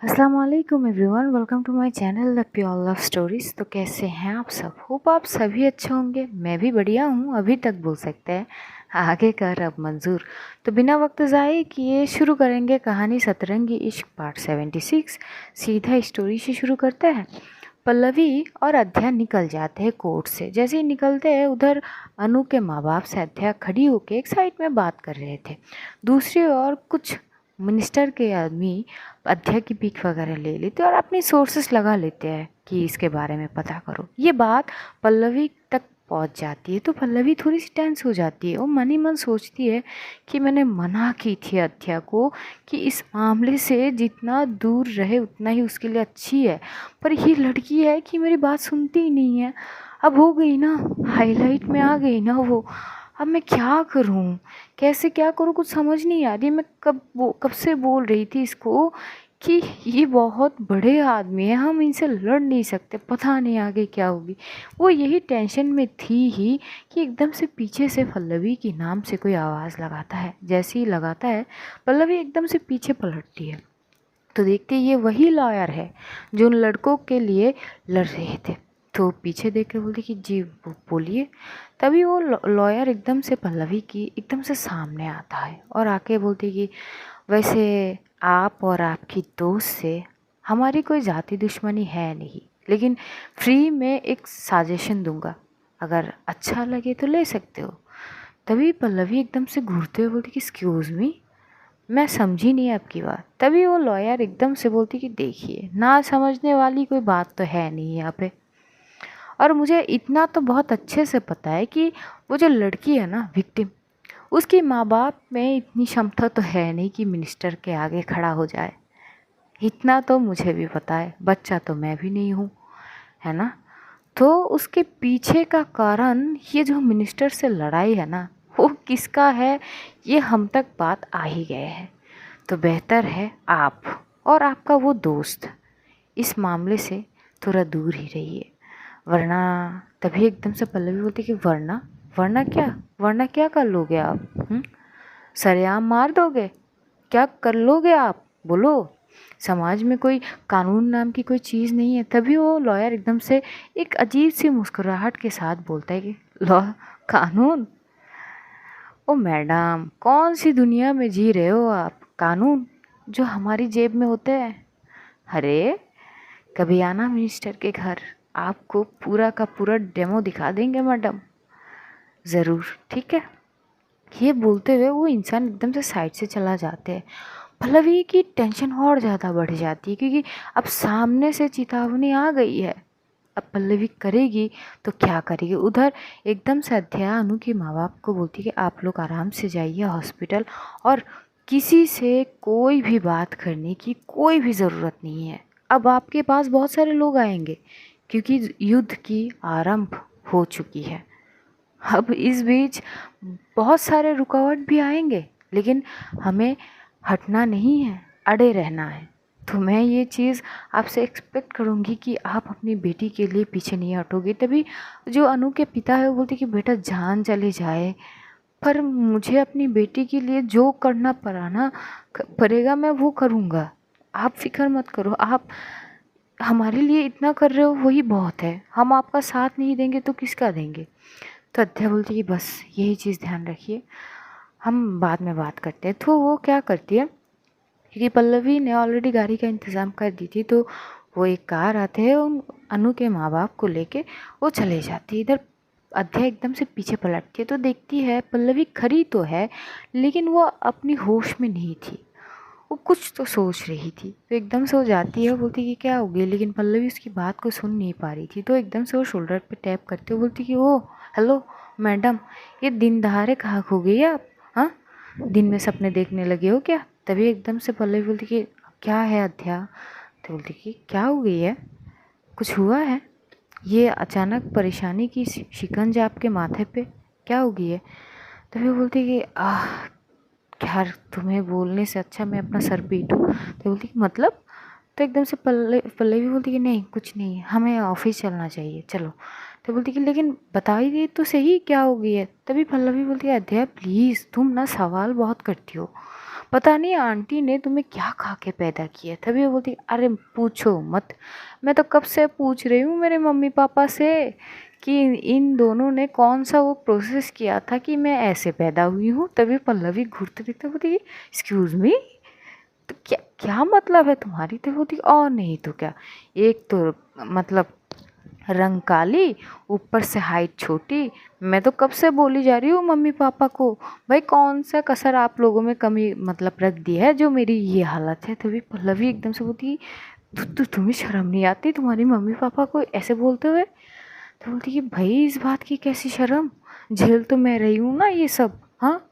अस्सलाम वालेकुम everyone, welcome to my channel the pure love stories. तो कैसे हैं आप सब? होप आप सभी अच्छे होंगे। मैं भी बढ़िया हूँ, अभी तक बोल सकते हैं। आगे का रब मंजूर। तो बिना वक्त ज़ाये किए शुरू करेंगे कहानी सतरंगी इश्क पार्ट 76। सीधा स्टोरी से शुरू करते हैं। पल्लवी और अध्या निकल जाते हैं कोर्ट से। जैसे ही निकलते हैं उधर अनु के माँ बाप से अध्या खड़ी होकर एक साइड में बात कर रहे थे। दूसरी ओर कुछ मिनिस्टर के आदमी अध्या की पिक वगैरह ले लेते और अपनी सोर्सेस लगा लेते हैं कि इसके बारे में पता करो। ये बात पल्लवी तक पहुंच जाती है तो पल्लवी थोड़ी सी टेंस हो जाती है। वो मन ही मन सोचती है कि मैंने मना की थी अध्या को कि इस मामले से जितना दूर रहे उतना ही उसके लिए अच्छी है, पर ये लड़की है कि मेरी बात सुनती ही नहीं है। अब हो गई ना, हाईलाइट में आ गई ना वो। अब मैं क्या करूं, कैसे क्या करूं, कुछ समझ नहीं आ रही। मैं कब से बोल रही थी इसको कि ये बहुत बड़े आदमी है, हम इनसे लड़ नहीं सकते, पता नहीं आगे क्या होगी। वो यही टेंशन में थी ही कि एकदम से पीछे से पल्लवी के नाम से कोई आवाज़ लगाता है। जैसे ही लगाता है पल्लवी एकदम से पीछे पलटती है तो देखते ये वही लॉयर है जो उन लड़कों के लिए लड़ रहे थे। तो पीछे देख कर बोलती कि जी बोलिए। तभी वो लॉयर एकदम से पल्लवी की एकदम से सामने आता है और आके बोलती कि वैसे आप और आपकी दोस्त से हमारी कोई ज़ाती दुश्मनी है नहीं, लेकिन फ्री में एक सजेशन दूंगा, अगर अच्छा लगे तो ले सकते हो। तभी पल्लवी एकदम से घूरते हुए बोलती कि एक्सक्यूज़ मी, मैं समझी नहीं आपकी बात। तभी वो लॉयर एकदम से बोलती कि देखिए, ना समझने वाली कोई बात तो है नहीं यहाँ पे, और मुझे इतना तो बहुत अच्छे से पता है कि वो जो लड़की है ना विक्टिम, उसकी माँ बाप में इतनी क्षमता तो है नहीं कि मिनिस्टर के आगे खड़ा हो जाए। इतना तो मुझे भी पता है, बच्चा तो मैं भी नहीं हूँ, है ना। तो उसके पीछे का कारण ये जो मिनिस्टर से लड़ाई है ना, वो किसका है ये हम तक बात आ ही गए हैं। तो बेहतर है आप और आपका वो दोस्त इस मामले से थोड़ा दूर ही रहिए, वरना। तभी एकदम से पल्लवी बोलती कि वरना वरना क्या कर लोगे आप? सरेआम मार दोगे? क्या कर लोगे आप? बोलो। समाज में कोई कानून नाम की कोई चीज़ नहीं है। तभी वो लॉयर एकदम से एक अजीब सी मुस्कुराहट के साथ बोलता है कि लॉ कानून? ओ मैडम, कौन सी दुनिया में जी रहे हो आप? कानून जो हमारी जेब में होते हैं। अरे कभी आना मिनिस्टर के घर, आपको पूरा का पूरा डेमो दिखा देंगे मैडम, ज़रूर, ठीक है। ये बोलते हुए वो इंसान एकदम से साइड से चला जाते हैं। पल्लवी की टेंशन और ज़्यादा बढ़ जाती है क्योंकि अब सामने से चेतावनी आ गई है। अब पल्लवी करेगी तो क्या करेगी? उधर एकदम से अध्या अनु के माँ बाप को बोलती है कि आप लोग आराम से जाइए हॉस्पिटल, और किसी से कोई भी बात करने की कोई भी ज़रूरत नहीं है। अब आपके पास बहुत सारे लोग आएंगे क्योंकि युद्ध की आरंभ हो चुकी है। अब इस बीच बहुत सारे रुकावट भी आएंगे, लेकिन हमें हटना नहीं है, अड़े रहना है। तो मैं ये चीज़ आपसे एक्सपेक्ट करूँगी कि आप अपनी बेटी के लिए पीछे नहीं हटोगे। तभी जो अनु के पिता है वो बोलते कि बेटा जान चले जाए, पर मुझे अपनी बेटी के लिए जो करना पड़ेगा मैं वो करूँगा। आप फिक्र मत करो, आप हमारे लिए इतना कर रहे हो वही बहुत है। हम आपका साथ नहीं देंगे तो किसका देंगे? तो अध्या बोलती कि बस यही चीज़ ध्यान रखिए, हम बाद में बात करते हैं। तो वो क्या करती है, क्योंकि पल्लवी ने ऑलरेडी गाड़ी का इंतज़ाम कर दी थी, तो वो एक कार आते हैं उन अनु के माँ बाप को लेके वो चले जाती है। इधर अध्या एकदम से पीछे पलटती है तो देखती है पल्लवी खड़ी तो है, लेकिन वो अपनी होश में नहीं थी। वो कुछ तो सोच रही थी। तो एकदम से वो जाती है, बोलती कि क्या हो गया, लेकिन पल्लवी उसकी बात को सुन नहीं पा रही थी। तो एकदम से वो शोल्डर पे टैप करते हुए बोलती कि ओ हेलो मैडम, ये दिन दहाड़े कहाँ खो गई आप? हाँ, दिन में सपने देखने लगे हो क्या? तभी एकदम से पल्लवी बोलती कि क्या है अध्या? तो बोलती कि क्या हो गई है, कुछ हुआ है? ये अचानक परेशानी की शिकंज आपके माथे पे क्या हो गई है? तभी वो बोलती कि यार तुम्हें बोलने से अच्छा मैं अपना सर पीटूं। तो बोलती कि मतलब? तो एकदम से पल्लवी बोलती कि नहीं कुछ नहीं, हमें ऑफिस चलना चाहिए, चलो। तो बोलती कि लेकिन बताइए तो सही क्या हो गई है? तभी पल्लवी बोलती है अध्याय प्लीज़, तुम ना सवाल बहुत करती हो, पता नहीं आंटी ने तुम्हें क्या खा के पैदा किया। तभी वो बोलती अरे पूछो मत, मैं तो कब से पूछ रही हूँ मेरे मम्मी पापा से कि इन दोनों ने कौन सा वो प्रोसेस किया था कि मैं ऐसे पैदा हुई हूँ। तभी पल्लवी घूरते देखते बोलती एक्सक्यूज़ मी, तो क्या क्या मतलब है तुम्हारी। तो बोलती और नहीं तो क्या, एक तो मतलब रंग काली, ऊपर से हाइट छोटी। मैं तो कब से बोली जा रही हूँ मम्मी पापा को, भाई कौन सा कसर आप लोगों में कमी मतलब रख दी है जो मेरी ये हालत है। तभी पल्लवी एकदम से बोलती तुम्हें शर्म नहीं आती तुम्हारी मम्मी पापा को ऐसे बोलते हुए। तो बोलती कि भाई इस बात की कैसी शर्म, झेल तो मैं रही हूँ ना ये सब। हाँ,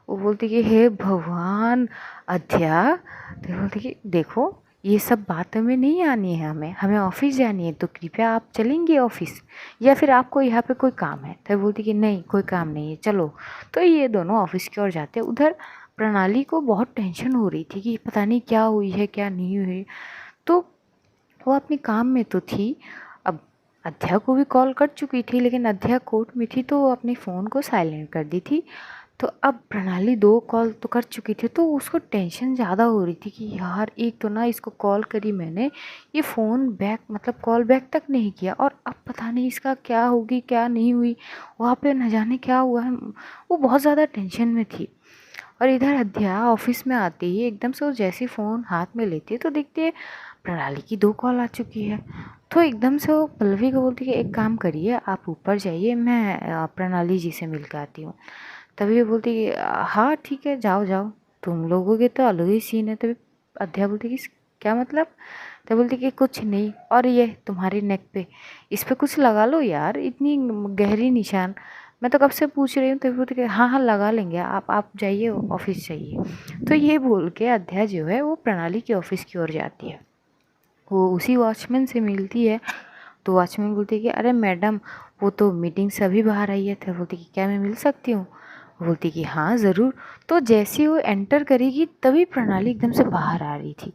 वो बोलती कि हे भगवान अध्या। तो बोलती कि देखो ये सब बातों में नहीं आनी है, हमें हमें ऑफिस जानी है, तो कृपया आप चलेंगे ऑफिस या फिर आपको यहाँ पे कोई काम है। तो बोलती कि नहीं कोई काम नहीं है चलो। तो ये दोनों ऑफिस की ओर जाते हैं। उधर प्रणाली को बहुत टेंशन हो रही थी कि पता नहीं क्या हुई है क्या नहीं हुई। तो वो अपने काम में तो थी। अब अध्या को भी कॉल कर चुकी थी, लेकिन अध्या कोर्ट में थी तो वो अपने फ़ोन को साइलेंट कर दी थी। तो अब प्रणाली 2 कॉल तो कर चुकी थी, तो उसको टेंशन ज़्यादा हो रही थी कि यार एक तो ना इसको कॉल करी मैंने, ये फ़ोन बैक मतलब कॉल बैक तक नहीं किया, और अब पता नहीं इसका क्या होगी क्या नहीं हुई, वहाँ पे न जाने क्या हुआ है। वो बहुत ज़्यादा टेंशन में थी। और इधर अध्या ऑफिस में आते ही एकदम से वो जैसे फ़ोन हाथ में लेती है तो देखती है प्रणाली की 2 कॉल आ चुकी है। तो एकदम से वो पल्लवी को बोलती है कि एक काम करिए आप ऊपर जाइए, मैं प्रणाली जी से मिल के आती हूँ। तभी वो बोलती कि हाँ ठीक है जाओ जाओ, तुम लोगों के तो अलग ही सीन है। तभी अध्या बोलती कि क्या मतलब। तो बोलती कि कुछ नहीं, और ये तुम्हारी नेक पे इस पे कुछ लगा लो यार, इतनी गहरी निशान, मैं तो कब से पूछ रही हूँ। तभी बोलती कि हाँ हाँ लगा लेंगे, आप जाइए ऑफिस जाइए। तो ये बोल के अध्या जो है वो प्रणाली के ऑफिस की ओर जाती है। वो उसी वॉचमैन से मिलती है। तो वॉचमैन बोलती है कि अरे मैडम वो तो मीटिंग से अभी बाहर आई है। तो बोलती कि क्या मैं मिल सकती हूँ। बोलती कि हाँ ज़रूर। तो जैसे ही वो एंटर करेगी तभी प्रणाली एकदम से बाहर आ रही थी,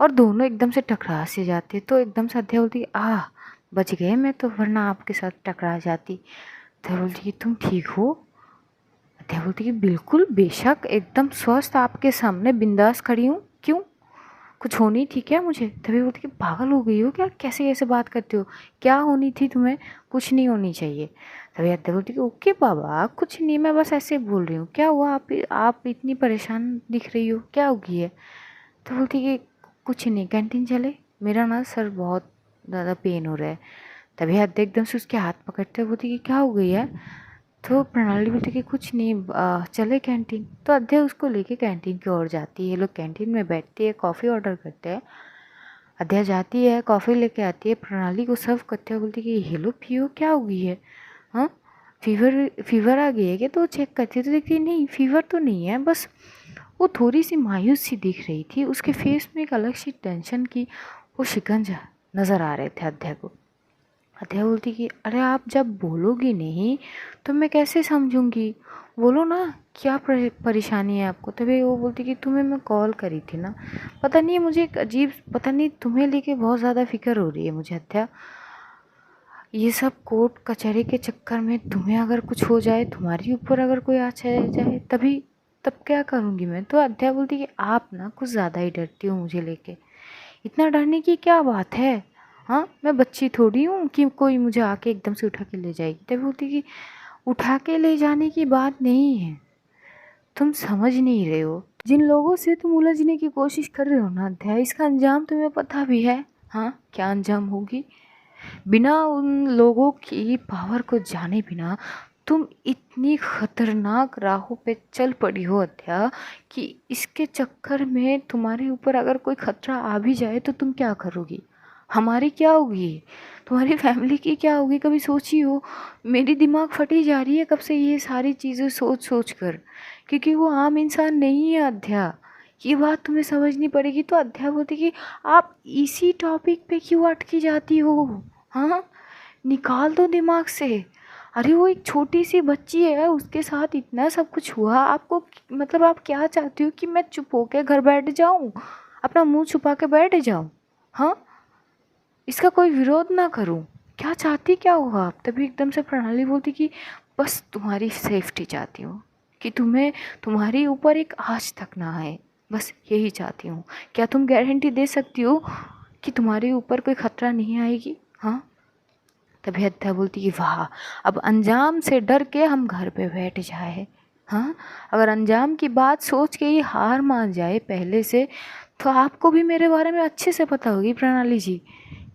और दोनों एकदम से टकरा से जाते। तो एकदम से अध्या बोलती आह बच गए मैं तो, वरना आपके साथ टकरा जाती। तो बोलती कि तुम ठीक हो। अध्या बोलती कि बिल्कुल बेशक एकदम स्वस्थ आपके सामने बिंदास खड़ी हूँ, क्यों कुछ होनी थी क्या मुझे। तभी बोलती कि पागल हो गई हो क्या, कैसे कैसे बात करते हो, क्या होनी थी तुम्हें, कुछ नहीं होनी चाहिए। तभी अध्या बोलती कि ओके बाबा कुछ नहीं, मैं बस ऐसे बोल रही हूँ, क्या हुआ आप इतनी परेशान दिख रही हो, क्या हो गई है। तो बोलती कि कुछ नहीं कैंटीन चले, मेरा ना सर बहुत ज़्यादा पेन हो रहा है। तभी अध्या एकदम से उसके हाथ पकड़ते हुए बोलती कि क्या हो गई है। तो प्रणाली बोलती कि कुछ नहीं चले कैंटीन। तो अध्या उसको लेके कैंटीन की ओर जाती है। ये लोग कैंटीन में बैठती है, कॉफ़ी ऑर्डर करते हैं। अध्या जाती है कॉफ़ी लेके आती है, प्रणाली को सर्व करते हुए बोलती कि ये लो पियो, क्या हो गई है। हाँ फीवर फीवर आ गई है क्या। तो वो चेक करती है तो देखती है नहीं फीवर तो नहीं है, बस वो थोड़ी सी मायूस सी दिख रही थी, उसके फेस में एक अलग सी टेंशन की वो शिकंजा नज़र आ रहे थे अध्या को। अध्या बोलती कि अरे आप जब बोलोगी नहीं तो मैं कैसे समझूंगी, बोलो ना क्या परेशानी है आपको। तभी वो बोलती कि तुम्हें मैं कॉल करी थी ना, पता नहीं मुझे एक अजीब, पता नहीं तुम्हें लेके बहुत ज़्यादा फिक्र हो रही है मुझे अध्या, ये सब कोर्ट कचहरी के चक्कर में तुम्हें अगर कुछ हो जाए, तुम्हारे ऊपर अगर कोई आ जाए तभी तब क्या करूँगी मैं। तो अध्या बोलती कि आप ना कुछ ज़्यादा ही डरती हो मुझे लेके, इतना डरने की क्या बात है। हाँ मैं बच्ची थोड़ी हूँ कि कोई मुझे आके एकदम से उठा के ले जाएगी। तभी बोलती कि उठा के ले जाने की बात नहीं है, तुम समझ नहीं रहे हो, जिन लोगों से तुम उलझने की कोशिश कर रहे हो ना अध्याय, इसका अंजाम तुम्हें पता भी है। हाँ क्या अंजाम होगी, बिना उन लोगों की पावर को जाने बिना तुम इतनी खतरनाक राहों पे चल पड़ी हो अध्या, कि इसके चक्कर में तुम्हारे ऊपर अगर कोई खतरा आ भी जाए तो तुम क्या करोगी, हमारी क्या होगी, तुम्हारी फैमिली की क्या होगी, कभी सोची हो। मेरी दिमाग फटी जा रही है कब से ये सारी चीज़ें सोच सोच कर, क्योंकि वो आम इंसान नहीं है अध्या, ये बात तुम्हें समझनी पड़ेगी। तो अध्या बोलती कि आप इसी टॉपिक पे क्यों अटकी जाती हो, हाँ निकाल दो दिमाग से। अरे वो एक छोटी सी बच्ची है, उसके साथ इतना सब कुछ हुआ, आपको मतलब आप क्या चाहती हो कि मैं चुप होकर घर बैठ जाऊं, अपना मुंह छुपा के बैठ जाऊं। हाँ इसका कोई विरोध ना करूं, क्या चाहती क्या हो आप। तभी एकदम से प्रणाली बोलती कि बस तुम्हारी सेफ्टी चाहती हूँ, कि तुम्हें तुम्हारे ऊपर एक आँच तक ना आए, बस यही चाहती हूँ। क्या तुम गारंटी दे सकती हो कि तुम्हारे ऊपर कोई खतरा नहीं आएगी? हाँ। तभी अद्या बोलती कि वाह, अब अंजाम से डर के हम घर पे बैठ जाए। हाँ, अगर अंजाम की बात सोच के ही हार मान जाए पहले से, तो आपको भी मेरे बारे में अच्छे से पता होगी प्रणाली जी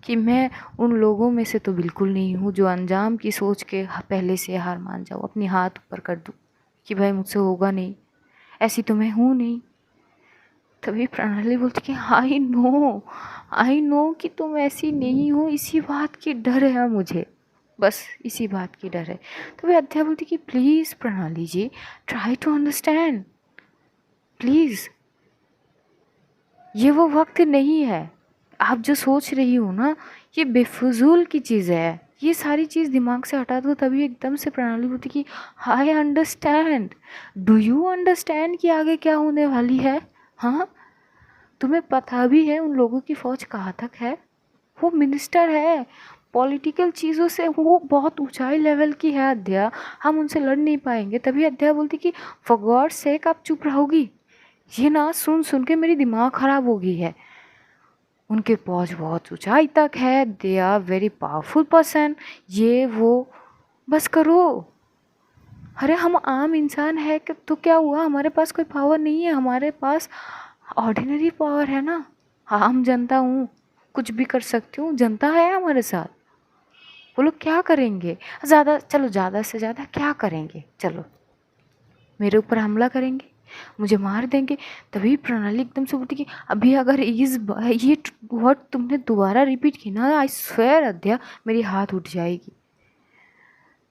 कि मैं उन लोगों में से तो बिल्कुल नहीं हूँ जो अंजाम की सोच के पहले से हार मान जाऊँ, अपनी हाथ ऊपर कर दूँ कि भाई मुझसे होगा नहीं, ऐसी तो मैं हूँ नहीं। तभी प्रणाली बोलती कि आई नो कि तुम ऐसी नहीं हो, इसी बात की डर है मुझे, बस इसी बात की डर है। तो वे अध्या बोलती कि प्लीज़ प्रणाली जी, ट्राई टू अंडरस्टैंड, प्लीज़ ये वो वक्त नहीं है। आप जो सोच रही हो ना, ये बेफजूल की चीज़ है, ये सारी चीज़ दिमाग से हटा दो। तभी एकदम से प्रणाली बोलती कि I understand, do you understand कि आगे क्या होने वाली है? हाँ, तुम्हें पता भी है उन लोगों की फ़ौज कहाँ तक है? वो मिनिस्टर है, पॉलिटिकल चीज़ों से वो बहुत ऊंचाई लेवल की है अध्या, हम उनसे लड़ नहीं पाएंगे। तभी अध्या बोलती कि फॉर गॉड सेक आप चुप रहोगी? ये ना सुन सुन के मेरी दिमाग ख़राब हो गई है। उनके पहुँच बहुत ऊंचाई तक है, they are very powerful person, ये वो, बस करो। अरे हम आम इंसान है कि तो क्या हुआ, हमारे पास कोई पावर नहीं है, हमारे पास ऑर्डिनरी पावर है ना। आम जनता हूँ, कुछ भी कर सकती हूँ, जनता है हमारे साथ। वो लोग क्या करेंगे? ज़्यादा, चलो ज़्यादा से ज़्यादा क्या करेंगे, चलो मेरे ऊपर हमला करेंगे, मुझे मार देंगे। तभी प्रणाली एकदम से बोलती कि अभी अगर ये वर्ड तुमने दोबारा रिपीट की ना, आई स्वेयर अध्या मेरी हाथ उठ जाएगी।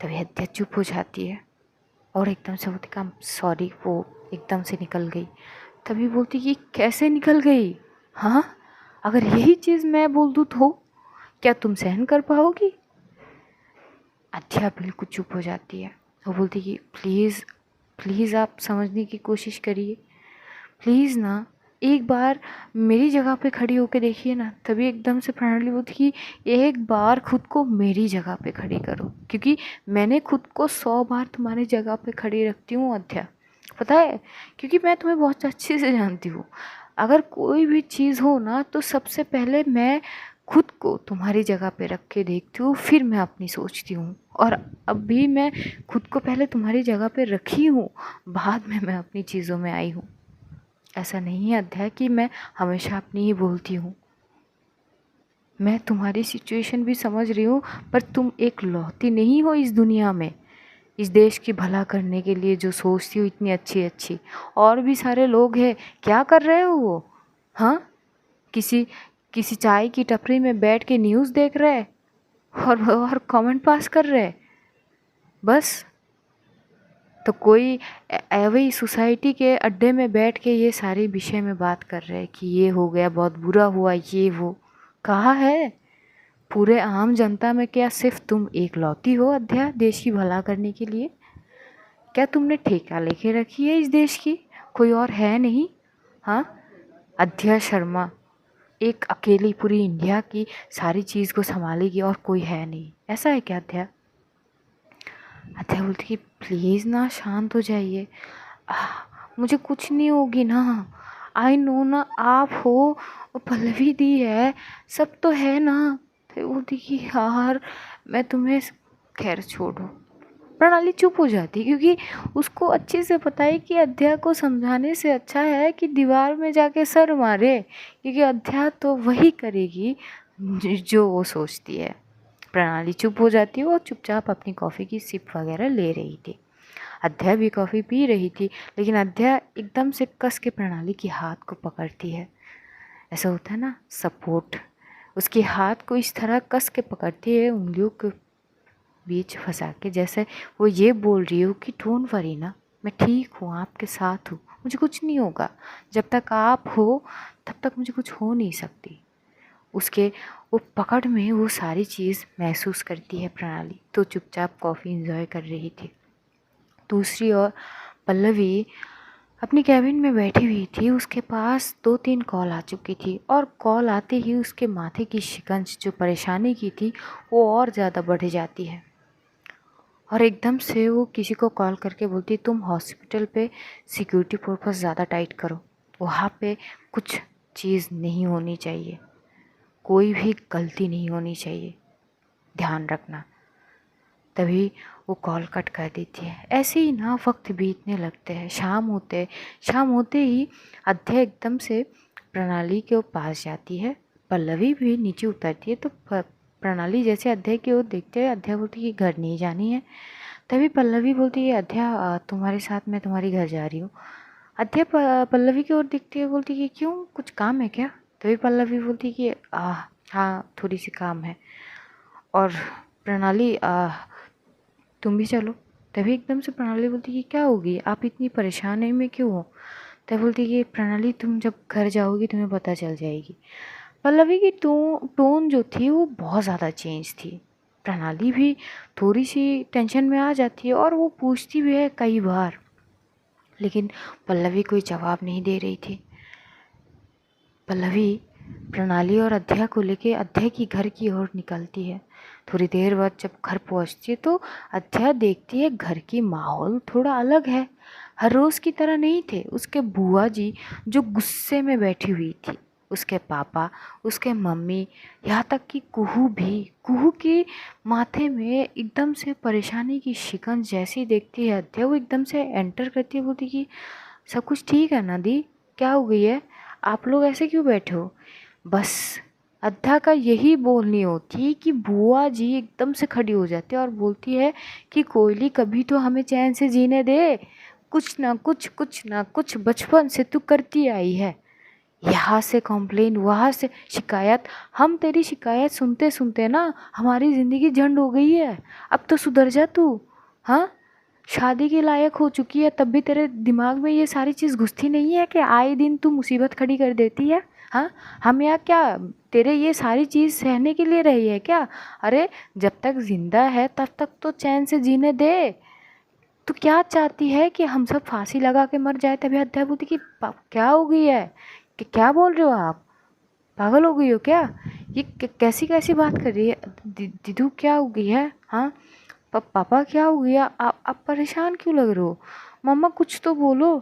तभी अध्या चुप हो जाती है और एकदम से बोलती कि सॉरी, वो एकदम से निकल गई। तभी बोलती कि कैसे निकल गई? हाँ, अगर यही चीज़ मैं बोल दूँ तो क्या तुम सहन कर पाओगी? अध्या बिल्कुल चुप हो जाती है। वो बोलती कि प्लीज़ प्लीज़ आप समझने की कोशिश करिए, प्लीज़ ना एक बार मेरी जगह पे खड़ी होकर देखिए ना। तभी एकदम से प्रणाली बोलती कि एक बार खुद को मेरी जगह पे खड़ी करो, क्योंकि मैंने खुद को 100 बार तुम्हारी जगह पे खड़ी रखती हूँ अध्या, पता है, क्योंकि मैं तुम्हें बहुत अच्छे से जानती हूँ। अगर कोई भी चीज़ हो ना तो सबसे पहले मैं खुद को तुम्हारी जगह पे रख के देखती हूँ, फिर मैं अपनी सोचती हूँ। और अब भी मैं खुद को पहले तुम्हारी जगह पे रखी हूँ, बाद में मैं अपनी चीज़ों में आई हूँ। ऐसा नहीं है अध्याय कि मैं हमेशा अपनी ही बोलती हूँ। मैं तुम्हारी सिचुएशन भी समझ रही हूँ, पर तुम एक लौती नहीं हो इस दुनिया में, इस देश की भला करने के लिए जो सोचती हो इतनी अच्छी अच्छी। और भी सारे लोग हैं, क्या कर रहे हो वो? हाँ, किसी किसी चाय की टपरी में बैठ के न्यूज़ देख रहे और कमेंट पास कर रहे, बस। तो कोई वही सोसाइटी के अड्डे में बैठ के ये सारे विषय में बात कर रहे हैं कि ये हो गया, बहुत बुरा हुआ, ये वो। कहाँ है पूरे आम जनता में? क्या सिर्फ तुम एक लौती हो अध्या देश की भला करने के लिए? क्या तुमने ठेका लेके रखी है इस देश की? कोई और है नहीं? हाँ, अध्या शर्मा एक अकेली पूरी इंडिया की सारी चीज़ को संभालेगी और कोई है नहीं, ऐसा है क्या अध्या? अध्या बोलती कि प्लीज़ ना शांत हो जाइए, मुझे कुछ नहीं होगी ना, आई नो ना, आप हो, पल्लवी दी है, सब तो है ना। तो बोलती कि यार मैं तुम्हें, खैर छोड़ो। प्रणाली चुप हो जाती क्योंकि उसको अच्छे से पता है कि अध्या को समझाने से अच्छा है कि दीवार में जाके सर मारे, क्योंकि अध्या तो वही करेगी जो वो सोचती है। प्रणाली चुप हो जाती है और चुपचाप अपनी कॉफ़ी की सिप वगैरह ले रही थी। अध्या भी कॉफ़ी पी रही थी, लेकिन अध्या एकदम से कस के प्रणाली की हाथ को पकड़ती है। ऐसा होता है ना, सपोर्ट। उसके हाथ को इस तरह कस के पकड़ती है, उंगलियों के बीच फंसा के, जैसे वो ये बोल रही हो कि डोंट वरी ना, मैं ठीक हूँ, आपके साथ हूँ, मुझे कुछ नहीं होगा, जब तक आप हो तब तक मुझे कुछ हो नहीं सकती। उसके वो पकड़ में वो सारी चीज़ महसूस करती है प्रणाली, तो चुपचाप कॉफ़ी इंजॉय कर रही थी। दूसरी ओर पल्लवी अपनी कैबिन में बैठी हुई थी, उसके पास 2-3 कॉल आ चुकी थी और कॉल आते ही उसके माथे की शिकंज जो परेशानी की थी वो और ज़्यादा बढ़ जाती है। और एकदम से वो किसी को कॉल करके बोलती तुम हॉस्पिटल पे सिक्योरिटी पर्पस ज़्यादा टाइट करो, वहाँ पे कुछ चीज़ नहीं होनी चाहिए, कोई भी गलती नहीं होनी चाहिए, ध्यान रखना। तभी वो कॉल कट कर देती है। ऐसे ही ना वक्त बीतने लगते हैं, शाम होते ही अध्या एकदम से प्रणाली के पास जाती है। पल्लवी भी नीचे उतरती है तो प्रणाली जैसे अध्या की ओर देखते हुए अध्या बोलती है घर नहीं जानी है। तभी पल्लवी बोलती है अध्या तुम्हारे साथ मैं तुम्हारी घर जा रही हूँ। अध्या पल्लवी की ओर देखती है, बोलती है क्यों, कुछ काम है क्या? तभी पल्लवी बोलती है कि हाँ थोड़ी सी काम है। और प्रणाली तुम भी चलो। तभी एकदम से प्रणाली बोलती कि क्या होगी, आप इतनी परेशानी में क्यों हो? तब बोलती कि प्रणाली तुम जब घर जाओगी तुम्हें पता चल जाएगी। पल्लवी की टोन जो थी वो बहुत ज़्यादा चेंज थी। प्रणाली भी थोड़ी सी टेंशन में आ जाती है और वो पूछती भी है कई बार, लेकिन पल्लवी कोई जवाब नहीं दे रही थी। पल्लवी प्रणाली और अध्या को लेके अध्या की घर की ओर निकलती है। थोड़ी देर बाद जब घर पहुंचती है तो अध्या देखती है घर की माहौल थोड़ा अलग है, हर रोज़ की तरह नहीं थे। उसके बुआ जी जो गुस्से में बैठी हुई थी, उसके पापा, उसके मम्मी, यहाँ तक कि कुहू भी। कुहू के माथे में एकदम से परेशानी की शिकन जैसी देखती है अध्या, वो एकदम से एंटर करती है, बोलती कि सब कुछ ठीक है ना दी, क्या हो गई है, आप लोग ऐसे क्यों बैठे हो? बस अद्धा का यही बोलनी होती कि बुआ जी एकदम से खड़ी हो जाती है और बोलती है कि कोयली कभी तो हमें चैन से जीने दे, कुछ ना कुछ बचपन से तू करती आई है, यहाँ से कॉम्प्लेन वहाँ से शिकायत, हम तेरी शिकायत सुनते सुनते ना हमारी ज़िंदगी झंड हो गई है, अब तो सुधर जा तू। हाँ, शादी के लायक हो चुकी है तब भी तेरे दिमाग में ये सारी चीज़ घुसती नहीं है कि आए दिन तू मुसीबत खड़ी कर देती है। हाँ, हम यहाँ क्या तेरे ये सारी चीज़ सहने के लिए रही है क्या? अरे जब तक जिंदा है तब तक तो चैन से जीने दे। तू क्या चाहती है कि हम सब फांसी लगा के मर जाए? तभी अध्याय बोलती कि क्या हो गई है, कि क्या बोल रहे हो आप, पागल हो गई हो क्या? ये कैसी कैसी बात कर रही है? दीदू क्या हो गई है? हाँ पापा क्या हो गया, आप परेशान क्यों लग रहे हो? मम्मा कुछ तो बोलो।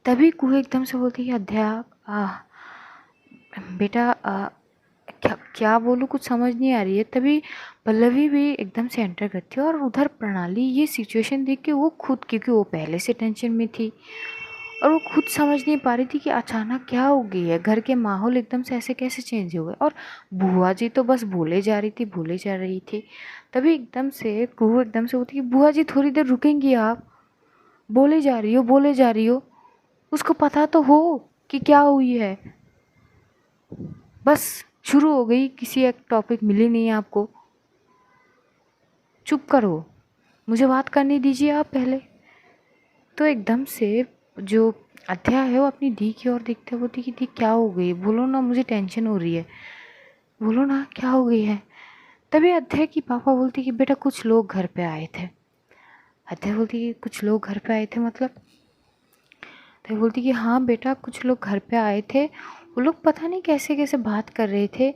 तभी कुएं एकदम से बोलती है अध्याप बेटा क्या क्या बोलूँ, कुछ समझ नहीं आ रही है। तभी पल्लवी भी एकदम से एंटर करती है और उधर प्रणाली ये सिचुएशन देख के वो खुद, क्योंकि वो पहले से टेंशन में थी और वो खुद समझ नहीं पा रही थी कि अचानक क्या हो गई है, घर के माहौल एकदम से ऐसे कैसे चेंज हो गए। और बुआ जी तो बस बोले जा रही थी बोले जा रही थी। तभी एकदम से कुहू एकदम से होती कि बुआ जी थोड़ी देर रुकेंगी आप, बोले जा रही हो बोले जा रही हो, उसको पता तो हो कि क्या हुई है। बस शुरू हो गई, किसी एक टॉपिक मिली नहीं आपको, चुप करो, मुझे बात करने दीजिए आप पहले। तो एकदम से जो अध्या है वो अपनी दी की ओर देखते बोलती कि दी क्या हो गई, बोलो ना, मुझे टेंशन हो रही है, बोलो ना क्या हो गई है। तभी अध्या की पापा बोलती कि बेटा कुछ लोग घर पे आए थे। अध्या बोलती कि कुछ लोग घर पे आए थे मतलब? तो बोलती कि हाँ बेटा कुछ लोग घर पे आए थे, वो लोग पता नहीं कैसे कैसे बात कर रहे थे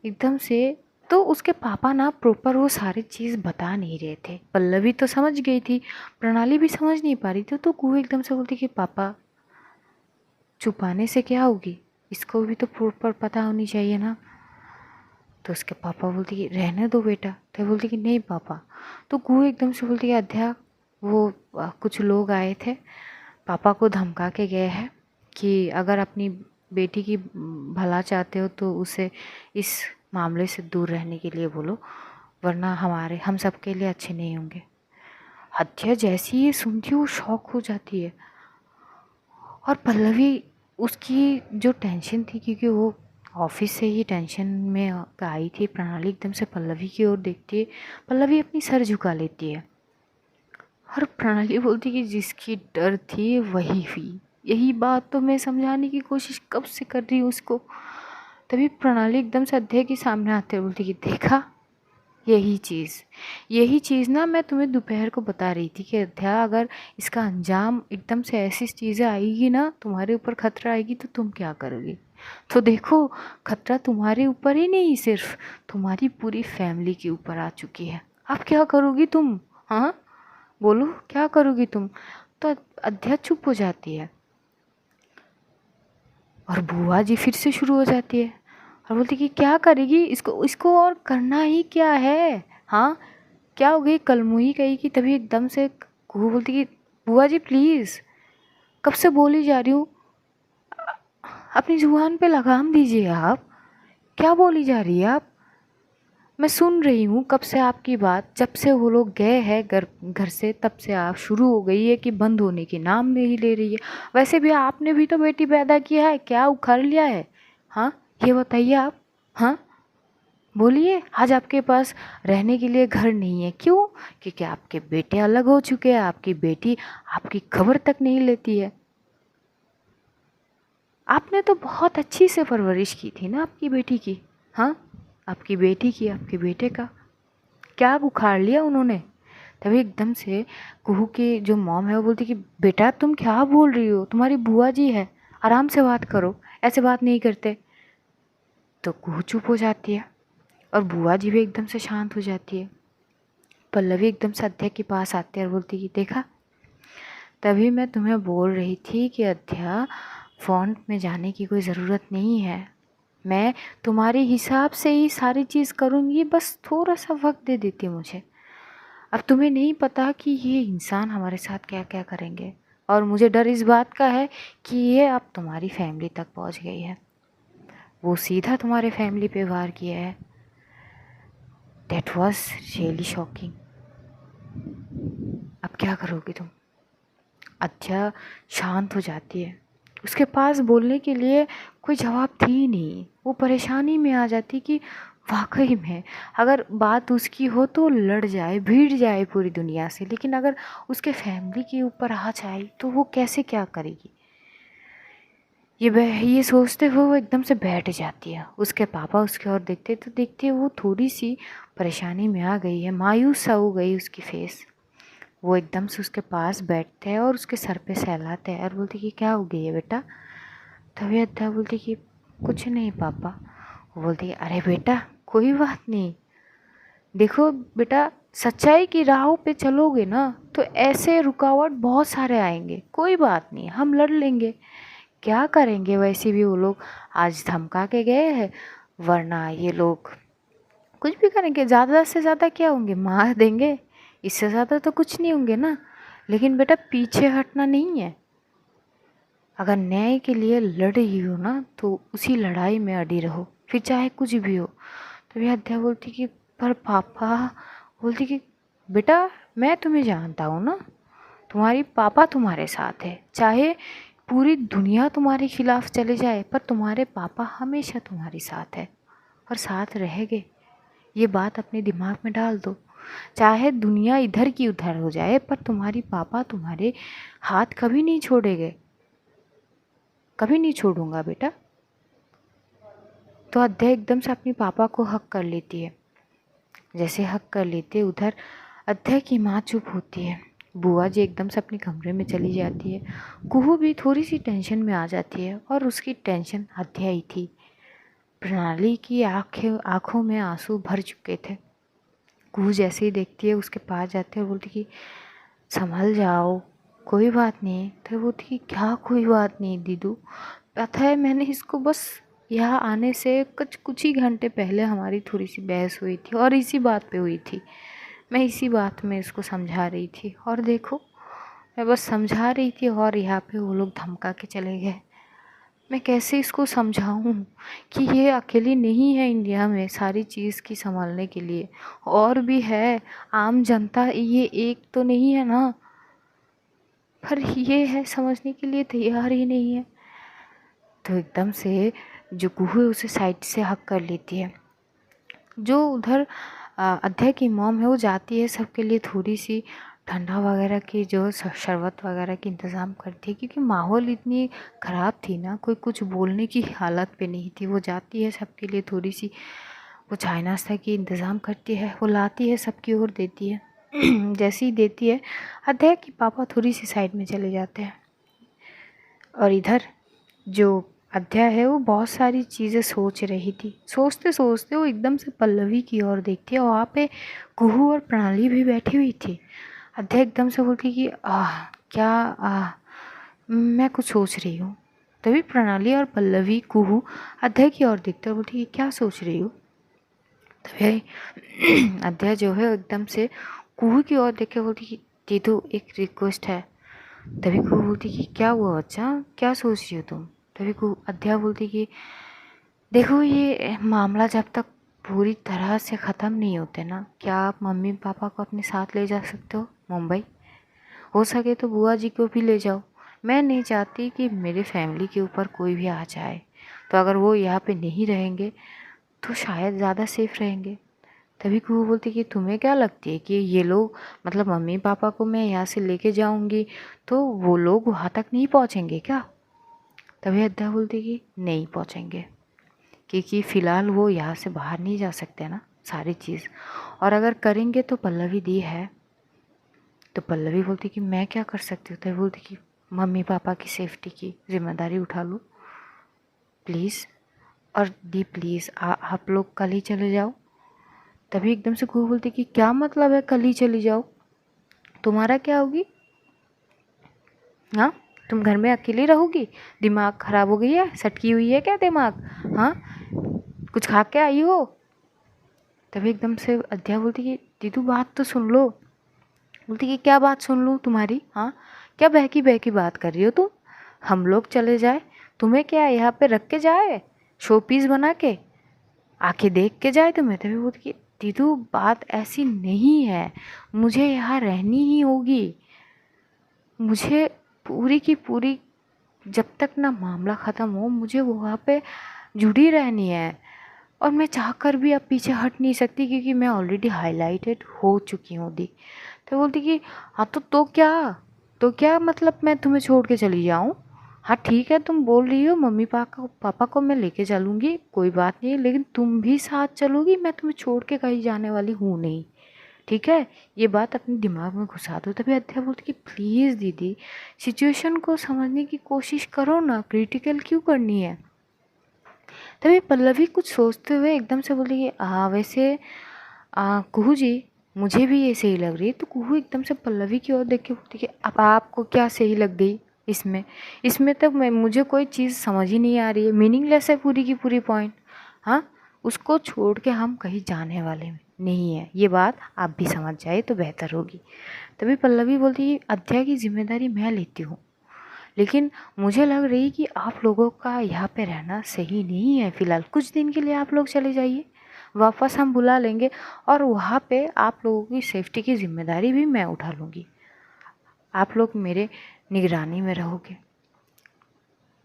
एकदम से। तो उसके पापा ना प्रॉपर वो सारी चीज़ बता नहीं रहे थे। पल्लवी तो समझ गई थी, प्रणाली भी समझ नहीं पा रही थी। तो कुएं एकदम से बोलती कि पापा छुपाने से क्या होगी, इसको भी तो प्रॉपर पता होनी चाहिए ना। तो उसके पापा बोलते कि रहने दो बेटा। तो बोलती कि नहीं पापा। तो कुएं एकदम से बोलती कि अध्या वो कुछ लोग आए थे, पापा को धमका के गए हैं कि अगर अपनी बेटी की भला चाहते हो तो उसे इस मामले से दूर रहने के लिए बोलो, वरना हम सब के लिए अच्छे नहीं होंगे। अध्या जैसी ये सुनती है वो शॉक हो जाती है। और पल्लवी उसकी जो टेंशन थी, क्योंकि वो ऑफिस से ही टेंशन में आई थी, प्रणाली एकदम से पल्लवी की ओर देखती है, पल्लवी अपनी सर झुका लेती है और प्रणाली बोलती कि जिसकी डर थी वही हुई। यही बात तो मैं समझाने की कोशिश कब से कर रही हूँ उसको। तभी प्रणाली एकदम से अध्याय के सामने आते हुए बोलती कि देखा, यही चीज़ ना मैं तुम्हें दोपहर को बता रही थी कि अध्या अगर इसका अंजाम एकदम से ऐसी चीज़ें आएगी ना, तुम्हारे ऊपर खतरा आएगी तो तुम क्या करोगी। तो देखो, खतरा तुम्हारे ऊपर ही नहीं, सिर्फ तुम्हारी पूरी फैमिली के ऊपर आ चुकी है। अब क्या करोगी तुम? हाँ, बोलो क्या करोगी तुम? तो अध्या चुप हो जाती है और बुआ जी फिर से शुरू हो जाती है और बोलती कि क्या करेगी इसको, इसको और करना ही क्या है? हाँ, क्या हो गई? कलमुही कहेगी तभी एकदम से कुहू बोलती कि बुआ जी प्लीज़, कब से बोली जा रही हूँ, अपनी जुबान पे लगाम दीजिए आप। क्या बोली जा रही है आप? मैं सुन रही हूँ कब से आपकी बात, जब से वो लोग गए हैं घर घर से तब से आप शुरू हो गई है कि बंद होने की नाम नहीं ले रही है। वैसे भी आपने भी तो बेटी पैदा किया है, क्या उखाड़ लिया है? हाँ, ये बताइए आप। हाँ, बोलिए। आज आपके पास रहने के लिए घर नहीं है, क्यों? क्योंकि आपके बेटे अलग हो चुके हैं, आपकी बेटी आपकी खबर तक नहीं लेती है। आपने तो बहुत अच्छी से परवरिश की थी ना आपकी बेटी की। हाँ, आपकी बेटी की, आपके बेटे का क्या उखाड़ लिया उन्होंने? तभी एकदम से कुहू की जो मॉम है वो बोलती कि बेटा तुम क्या बोल रही हो, तुम्हारी बुआ जी है, आराम से बात करो, ऐसे बात नहीं करते। तो कुहू चुप हो जाती है और बुआ जी भी एकदम से शांत हो जाती है। पल्लवी एकदम से अध्या के पास आती है और बोलती कि देखा, तभी मैं तुम्हें बोल रही थी कि अध्या फ़ॉन्ट में जाने की कोई ज़रूरत नहीं है। मैं तुम्हारे हिसाब से ही सारी चीज़ करूँगी, बस थोड़ा सा वक्त दे देती मुझे। अब तुम्हें नहीं पता कि ये इंसान हमारे साथ क्या क्या करेंगे, और मुझे डर इस बात का है कि ये अब तुम्हारी फैमिली तक पहुंच गई है। वो सीधा तुम्हारे फैमिली पे वार किया है। That was really shocking. अब क्या करोगी तुम? अध्या शांत हो जाती है। उसके पास बोलने के लिए कोई जवाब थी ही नहीं। वो परेशानी में आ जाती कि वाकई में अगर बात उसकी हो तो लड़ जाए, भीड़ जाए पूरी दुनिया से, लेकिन अगर उसके फैमिली के ऊपर आ जाए तो वो कैसे क्या करेगी? ये सोचते हुए वो एकदम से बैठ जाती है। उसके पापा उसकी ओर देखते तो देखते वो थोड़ी सी परेशानी में आ गई है, मायूस सा हो गई उसकी फेस। वो एकदम से उसके पास बैठते हैं और उसके सर पे सहलाते हैं और बोलती कि क्या हो गई है बेटा? तभी अद्धा बोलती कि कुछ नहीं पापा। वो बोलती अरे बेटा कोई बात नहीं, देखो बेटा, सच्चाई की राहों पे चलोगे ना तो ऐसे रुकावट बहुत सारे आएंगे, कोई बात नहीं, हम लड़ लेंगे। क्या करेंगे, वैसे भी वो लोग आज धमका के गए हैं, वरना ये लोग कुछ भी करेंगे, ज़्यादा से ज़्यादा क्या होंगे, मार देंगे, इससे ज़्यादा तो कुछ नहीं होंगे ना। लेकिन बेटा पीछे हटना नहीं है। अगर न्याय के लिए लड़ रही हो ना तो उसी लड़ाई में अड़ी रहो, फिर चाहे कुछ भी हो। तो वह अध्या बोलती कि पर पापा, बोलती कि बेटा मैं तुम्हें जानता हूँ ना, तुम्हारी पापा तुम्हारे साथ है, चाहे पूरी दुनिया तुम्हारे खिलाफ चले जाए पर तुम्हारे पापा हमेशा तुम्हारे साथ है और साथ रहेंगे। ये बात अपने दिमाग में डाल दो। चाहे दुनिया इधर की उधर हो जाए पर तुम्हारी पापा तुम्हारे हाथ कभी नहीं छोड़ेंगे, कभी नहीं छोड़ूंगा बेटा। तो अध्या एकदम से अपनी पापा को हक कर लेती है। जैसे हक कर लेते उधर अध्या की माँ चुप होती है। बुआ जी एकदम से अपने कमरे में चली जाती है। कुहू भी थोड़ी सी टेंशन में आ जाती है और उसकी टेंशन अध्या ही थी। प्रणाली की आँखों में आंसू भर चुके थे। कुहू जैसे ही देखती है उसके पास जाती है और बोलती कि संभल जाओ, कोई बात नहीं। तो बोलती कि क्या कोई बात नहीं दीदू, पता है मैंने इसको बस यहाँ आने से कुछ ही घंटे पहले हमारी थोड़ी सी बहस हुई थी और इसी बात पे हुई थी। मैं इसी बात में इसको समझा रही थी और देखो, मैं बस समझा रही थी और यहाँ पे वो लोग धमका के चले गए। मैं कैसे इसको समझाऊं कि ये अकेली नहीं है इंडिया में सारी चीज़ की संभालने के लिए, और भी है आम जनता, ये एक तो नहीं है ना। पर ये है समझने के लिए तैयार ही नहीं है। तो एकदम से जो कुहू है उसे साइड से हक कर लेती है। जो उधर अध्या की मॉम है वो जाती है सबके लिए थोड़ी सी ठंडा वगैरह की जो शरबत वगैरह की इंतज़ाम करती है, क्योंकि माहौल इतनी ख़राब थी ना, कोई कुछ बोलने की हालत पे नहीं थी। वो जाती है सबके लिए थोड़ी सी वो चाय नाश्ता की इंतज़ाम करती है, वो लाती है सबकी ओर देती है। जैसे ही देती है अध्या के पापा थोड़ी सी साइड में चले जाते हैं और इधर जो अध्या है वो बहुत सारी चीज़ें सोच रही थी। सोचते सोचते वो एकदम से पल्लवी की ओर देखती है और वहाँ पे कुहू और प्रणाली भी बैठी हुई थी। अध्या एकदम से बोलती कि क्या मैं कुछ सोच रही हूँ। तभी प्रणाली और पल्लवी कुहू अध्या की ओर देखते और बोलती कि क्या सोच रही हो। तभी अध्या जो है एकदम से कुहू की ओर देख के बोलती कि दीदू एक रिक्वेस्ट है। तभी कुहू बोलती कि क्या हुआ बच्चा, क्या सोच रही हो तुम। तभी कुहू अध्या बोलती कि देखो ये मामला जब तक पूरी तरह से ख़त्म नहीं होते ना, क्या आप मम्मी पापा को अपने साथ ले जा सकते हो मुंबई। हो सके तो बुआ जी को भी ले जाओ। मैं नहीं चाहती कि मेरे फैमिली के ऊपर कोई भी आ जाए, तो अगर वो यहाँ पे नहीं रहेंगे तो शायद ज़्यादा सेफ रहेंगे। तभी कुहू बोलती कि तुम्हें क्या लगती है कि ये लोग, मतलब मम्मी पापा को मैं यहाँ से लेके जाऊँगी तो वो लोग वहाँ तक नहीं पहुँचेंगे क्या। तभी अद्दा बोलती कि नहीं पहुँचेंगे, क्योंकि फ़िलहाल वो यहाँ से बाहर नहीं जा सकते ना सारी चीज़, और अगर करेंगे तो पल्लवी दी है। तो पल्लवी बोलती कि मैं क्या कर सकती हूँ। तभी बोलती कि मम्मी पापा की सेफ्टी की जिम्मेदारी उठा लो प्लीज़, और दी प्लीज़ आप लोग कल ही चले जाओ। तभी एकदम से कुहू बोलती कि क्या मतलब है कल ही चली जाओ, तुम्हारा क्या होगी। हाँ, तुम घर में अकेली रहोगी, दिमाग ख़राब हो गई है, सटकी हुई है क्या दिमाग। हाँ, कुछ खा के आई हो। तभी एकदम से अध्या बोलती कि दीदू बात तो सुन लो। बोलती कि क्या बात सुन लूँ तुम्हारी। हाँ, क्या बहकी बहकी बात कर रही हो तुम। हम लोग चले जाए, तुम्हें क्या यहाँ पे रख के जाए, शो पीस बना के आके देख के जाए तुम्हें। तभी बोलती कि दीदू बात ऐसी नहीं है, मुझे यहाँ रहनी ही होगी। मुझे पूरी की पूरी जब तक ना मामला ख़त्म हो मुझे वहाँ पे जुड़ी रहनी है, और मैं चाहकर भी अब पीछे हट नहीं सकती क्योंकि मैं ऑलरेडी हाईलाइटेड हो चुकी हूँ दी। तो बोलती कि हाँ तो क्या मतलब मैं तुम्हें छोड़ के चली जाऊँ। हाँ ठीक है, तुम बोल रही हो मम्मी पापा को मैं लेके चलूँगी, कोई बात नहीं, लेकिन तुम भी साथ चलोगी, मैं तुम्हें छोड़ के कहीं जाने वाली हूँ नहीं। ठीक है, ये बात अपने दिमाग में घुसा दो। तभी अध्या बोलती कि प्लीज़ दीदी सिचुएशन को समझने की कोशिश करो ना, क्रिटिकल क्यों करनी है। तभी पल्लवी कुछ सोचते हुए एकदम से बोली कि वैसे कुहू जी मुझे भी ये सही लग रही है। तो कुहू एकदम से पल्लवी की ओर देख के बोलती कि अब आपको क्या सही लग गई इसमें। इसमें तो मुझे कोई चीज़ समझ ही नहीं आ रही है, मीनिंगलेस है पूरी की पूरी पॉइंट। हाँ, उसको छोड़ के हम कहीं जाने वाले नहीं है, ये बात आप भी समझ जाए तो बेहतर होगी। तभी पल्लवी बोलती है अध्या की जिम्मेदारी मैं लेती हूँ, लेकिन मुझे लग रही कि आप लोगों का यहाँ पे रहना सही नहीं है। फ़िलहाल कुछ दिन के लिए आप लोग चले जाइए, वापस हम बुला लेंगे, और वहाँ पे आप लोगों की सेफ्टी की जिम्मेदारी भी मैं उठा लूँगी। आप लोग मेरे निगरानी में रहोगे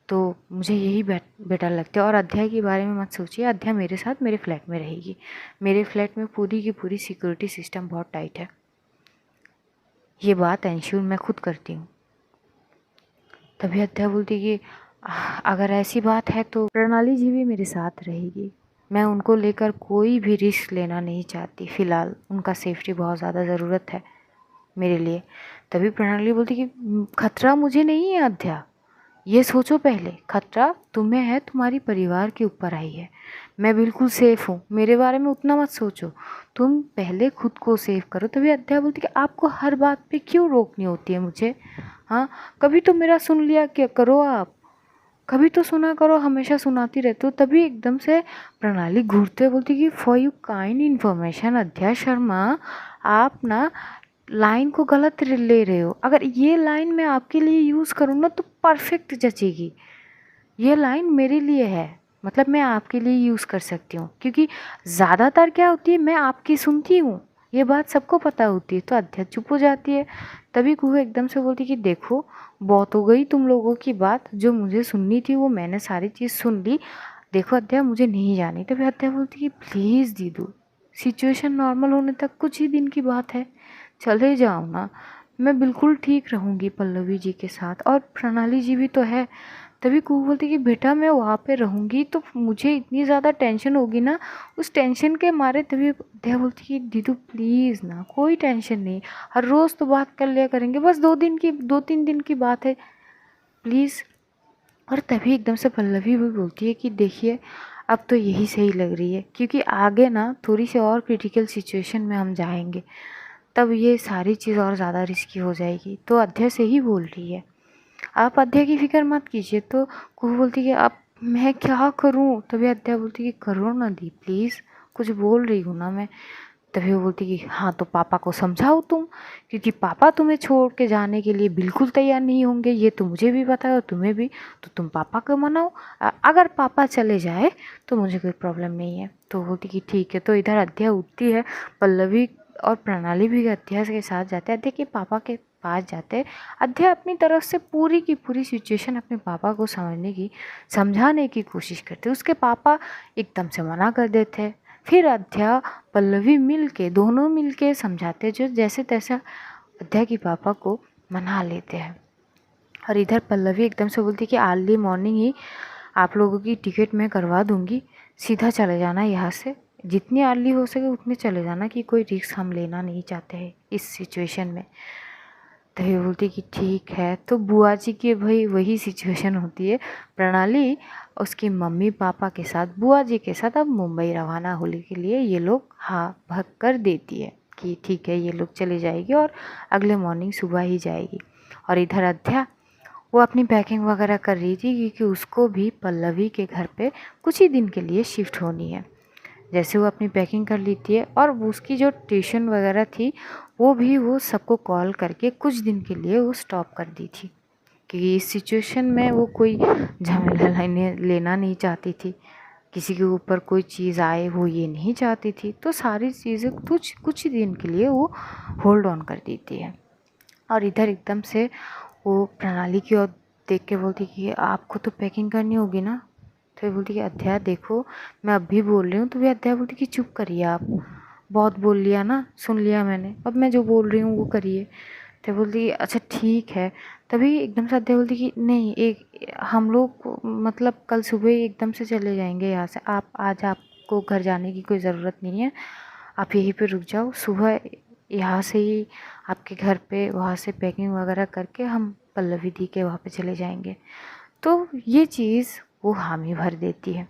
तो मुझे यही बेटर लगता है। और अध्याय के बारे में मत सोचिए, अध्याय मेरे साथ मेरे फ्लैट में रहेगी। मेरे फ्लैट में पूरी की पूरी सिक्योरिटी सिस्टम बहुत टाइट है, ये बात एंश्योर मैं खुद करती हूँ। तभी अध्याय बोलती कि अगर ऐसी बात है तो प्रणाली जी भी मेरे साथ रहेगी, मैं उनको लेकर कोई भी रिस्क लेना नहीं चाहती। फ़िलहाल उनका सेफ्टी बहुत ज़्यादा ज़रूरत है मेरे लिए। तभी प्रणाली बोलती कि खतरा मुझे नहीं है अध्या, ये सोचो पहले, खतरा तुम्हें है, तुम्हारी परिवार के ऊपर आई है। मैं बिल्कुल सेफ़ हूँ, मेरे बारे में उतना मत सोचो, तुम पहले खुद को सेव करो। तभी अध्याय बोलती कि आपको हर बात पे क्यों रोकनी होती है मुझे। हाँ, कभी तो मेरा सुन लिया क्या करो आप, कभी तो सुना करो, हमेशा सुनाती रहती हो। तभी एकदम से प्रणाली घूरते बोलती कि फॉर यू काइंड इन्फॉर्मेशन अध्याय शर्मा, आप ना लाइन को गलत ले रहे हो। अगर ये लाइन मैं आपके लिए यूज़ करूँ ना तो परफेक्ट जचेगी। ये लाइन मेरे लिए है, मतलब मैं आपके लिए यूज़ कर सकती हूँ, क्योंकि ज़्यादातर क्या होती है मैं आपकी सुनती हूँ, ये बात सबको पता होती है। तो अध्या चुप हो जाती है। तभी कुहू एकदम से बोलती कि देखो बहुत हो गई तुम लोगों की बात, जो मुझे सुननी थी वो मैंने सारी चीज़ सुन ली, देखो अध्या मुझे नहीं जानी। तभी अध्या बोलती कि प्लीज़ दीदू सिचुएशन नॉर्मल होने तक कुछ ही दिन की बात है, चले जाओ ना, मैं बिल्कुल ठीक रहूँगी पल्लवी जी के साथ, और प्रणाली जी भी तो है। तभी कुहू बोलती कि बेटा मैं वहाँ पे रहूँगी तो मुझे इतनी ज़्यादा टेंशन होगी ना, उस टेंशन के मारे। तभी अध्या बोलती कि दीदू प्लीज़ ना, कोई टेंशन नहीं, हर रोज़ तो बात कर लिया करेंगे, बस 2 दिन की 2-3 दिन की बात है, प्लीज़ और तभी एकदम से पल्लवी भी बोलती है कि देखिए अब तो यही सही लग रही है, क्योंकि आगे ना थोड़ी सी और क्रिटिकल सिचुएशन में हम जाएंगे, तब ये सारी चीज़ और ज़्यादा रिस्की हो जाएगी। तो अध्या से ही बोल रही है, आप अध्या की फ़िक्र मत कीजिए। तो कुहू बोलती है अब मैं क्या करूं? तभी अध्या बोलती है कि करो ना दी प्लीज़, कुछ बोल रही हूँ ना मैं। तभी वो बोलती कि हाँ तो पापा को समझाओ तुम, क्योंकि पापा तुम्हें छोड़ के जाने के लिए बिल्कुल तैयार नहीं होंगे, ये तो मुझे भी पता है और तुम्हें भी। तो तुम पापा को मनाओ, अगर पापा चले जाए तो मुझे कोई प्रॉब्लम नहीं है। तो बोलती कि ठीक है। तो इधर अध्या उठती है, पल्लवी और प्रणाली भी अध्या के साथ जाते हैं, अध्या के पापा के पास जाते हैं। अध्या अपनी तरफ से पूरी की पूरी सिचुएशन अपने पापा को समझाने की कोशिश करते। उसके पापा एकदम से मना कर देते हैं। फिर अध्या पल्लवी दोनों मिल के समझाते, जो जैसे तैसे अध्या के पापा को मना लेते हैं। और इधर पल्लवी एकदम से बोलती कि अर्ली मॉर्निंग ही आप लोगों की टिकट मैं करवा दूंगी, सीधा चले जाना यहाँ से, जितनी अर्ली हो सके उतने चले जाना, कि कोई रिस्क हम लेना नहीं चाहते हैं इस सिचुएशन में। तो ये बोलती कि ठीक है। तो बुआ जी की भाई वही सिचुएशन होती है। प्रणाली उसकी मम्मी पापा के साथ, बुआ जी के साथ अब मुंबई रवाना होने के लिए ये लोग हाँ भग कर देती है कि ठीक है ये लोग चले जाएगी और अगले मॉर्निंग सुबह ही जाएगी। और इधर अध्या वो अपनी पैकिंग वगैरह कर रही थी, क्योंकि उसको भी पल्लवी के घर पे कुछ ही दिन के लिए शिफ्ट होनी है। जैसे वो अपनी पैकिंग कर लेती है, और उसकी जो ट्यूशन वगैरह थी वो सबको कॉल करके कुछ दिन के लिए वो स्टॉप कर दी थी, क्योंकि इस सिचुएशन में वो कोई झमेला लेना नहीं चाहती थी, किसी के ऊपर कोई चीज़ आए वो ये नहीं चाहती थी। तो सारी चीज़ें कुछ कुछ ही दिन के लिए वो होल्ड ऑन कर देती है। और इधर एकदम से वो प्रणाली की ओर देख के बोलती कि आपको तो पैकिंग करनी होगी ना। तो ये बोलती कि अध्या देखो मैं अभी बोल रही हूँ। तो भी अध्या बोलती कि चुप करिए आप, बहुत बोल लिया ना, सुन लिया मैंने, अब मैं जो बोल रही हूँ वो करिए। तो बोलती कि अच्छा ठीक है। तभी एकदम से अध्या बोलती कि नहीं, एक हम लोग मतलब कल सुबह ही एकदम से चले जाएंगे यहाँ से, आप आज आपको घर जाने की कोई ज़रूरत नहीं है, आप यहीं पे रुक जाओ, सुबह यहाँ से ही आपके घर पे वहाँ से पैकिंग वगैरह करके हम पल्लवी दी के वहाँ पे चले जाएंगे। तो ये चीज़ वो हामी भर देती है।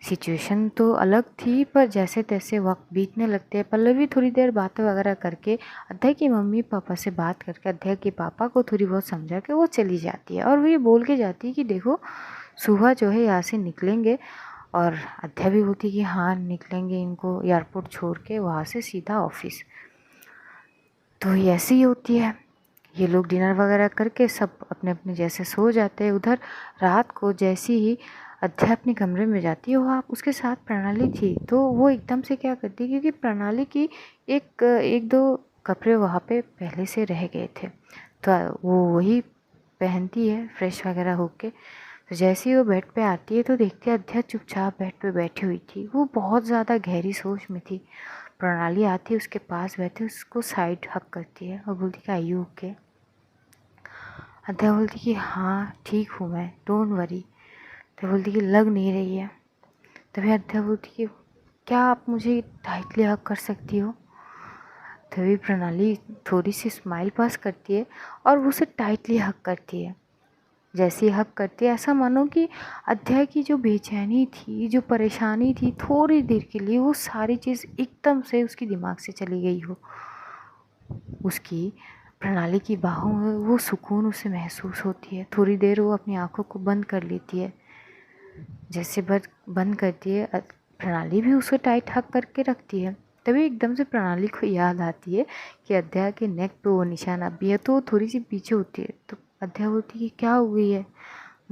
सिचुएशन तो अलग थी, पर जैसे तैसे वक्त बीतने लगते हैं। पल्लवी थोड़ी देर बातें वगैरह करके अध्या की मम्मी पापा से बात करके अध्या के पापा को थोड़ी बहुत समझा के वो चली जाती है। और वो ये बोल के जाती है कि देखो सुबह जो है यहाँ से निकलेंगे। और अध्या भी बोलती कि हाँ निकलेंगे, इनको एयरपोर्ट छोड़ के वहाँ से सीधा ऑफिस। तो ये ऐसी ही होती है। ये लोग डिनर वगैरह करके सब अपने अपने जैसे सो जाते हैं। उधर रात को जैसी ही अध्या अपने कमरे में जाती है, वहाँ उसके साथ प्रणाली थी। तो वो एकदम से क्या करती है, क्योंकि प्रणाली की एक दो कपड़े वहाँ पे पहले से रह गए थे, तो वो वही पहनती है फ्रेश वगैरह होके। तो जैसे ही वो बेड पे आती है तो देखती है अध्या चुपचाप बेड पे बैठी हुई थी, वो बहुत ज़्यादा गहरी सोच में थी। प्रणाली आती है उसके पास बैठी, उसको साइड हक करती है और बोलती कि आयु ओके। अध्या बोलती कि हाँ ठीक हूँ मैं, डोंट वरी। तो बोलती कि लग नहीं रही है। तभी अध्या बोलती कि क्या आप मुझे टाइटली हक कर सकती हो। तभी प्रणाली थोड़ी सी स्माइल पास करती है और वो उसे टाइटली हक करती है। जैसे ही हक करती है, ऐसा मानो कि अध्याय की जो बेचैनी थी, जो परेशानी थी, थोड़ी देर के लिए वो सारी चीज़ एकदम से उसकी दिमाग से चली गई हो। उसकी प्रणाली की बाहों में वो सुकून उसे महसूस होती है। थोड़ी देर वो अपनी आंखों को बंद कर लेती है। जैसे बंद करती है, प्रणाली भी उसे टाइट हक करके रखती है। तभी एकदम से प्रणाली को याद आती है कि अध्या के नेक पे वो निशान अब भी है। तो वो थोड़ी सी पीछे होती है। तो अध्या बोलती कि क्या हो गई है।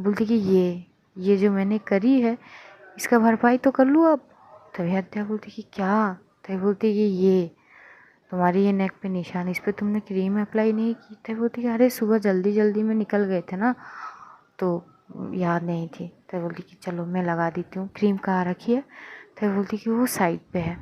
बोलती कि ये जो मैंने करी है इसका भरपाई तो कर लूँ अब। तभी अध्या बोलती कि क्या। तभी बोलती कि ये तुम्हारी ये नेक पे निशान, इस पर तुमने क्रीम अप्लाई नहीं की। तभी बोलती कि अरे सुबह जल्दी जल्दी में निकल गए थे ना, तो याद नहीं थी। तभी बोलती कि चलो मैं लगा देती हूँ। क्रीम कहाँ रखी है। तभी बोलती कि वो साइड पे है।